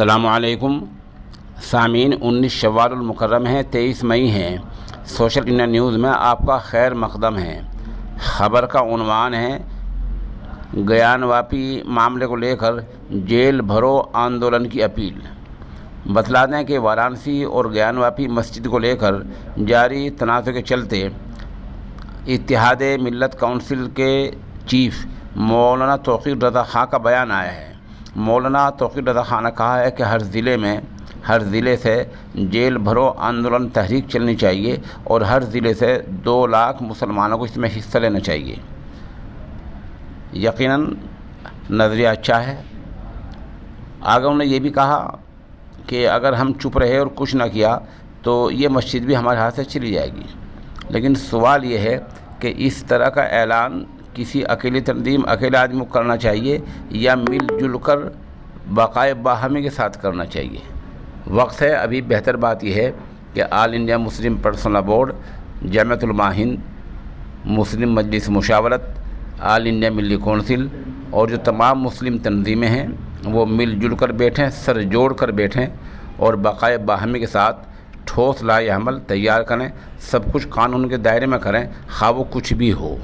السلام علیکم سامعین، 19 شوال المکرم ہے، 23 مئی ہے۔ سوشل انڈیا نیوز میں آپ کا خیر مقدم ہے۔ خبر کا عنوان ہے گیان واپی معاملے کو لے کر جیل بھرو آندولن کی اپیل۔ بتلا دیں کہ وارانسی اور گیان واپی مسجد کو لے کر جاری تنازع کے چلتے اتحاد ملت کونسل کے چیف مولانا توقیر رضا خان کا بیان آیا ہے۔ مولانا توقیر رضا خان نے کہا ہے کہ ہر ضلع سے جیل بھرو آندولن تحریک چلنی چاہیے اور ہر ضلع سے 2 لاکھ مسلمانوں کو اس میں حصہ لینا چاہیے۔ یقیناً نظریہ اچھا ہے۔ آگے انہوں نے یہ بھی کہا کہ اگر ہم چپ رہے اور کچھ نہ کیا تو یہ مسجد بھی ہمارے ہاتھ سے چلی جائے گی۔ لیکن سوال یہ ہے کہ اس طرح کا اعلان کسی اکیلی تنظیم اکیلے آدمی کو کرنا چاہیے یا مل جل کر بقائے باہمی کے ساتھ کرنا چاہیے۔ وقت ہے، ابھی بہتر بات یہ ہے کہ آل India Muslim personal board, Jamiatul علماء ہند، مسلم مجلس مشاورت، آل انڈیا ملی کونسل اور جو تمام مسلم تنظیمیں ہیں وہ مل جل کر بیٹھیں، سر جوڑ کر بیٹھیں اور بقائے باہمی کے ساتھ ٹھوس لائحہ عمل تیار کریں۔ سب کچھ قانون کے دائرے میں کریں، خواہ وہ کچھ بھی ہو۔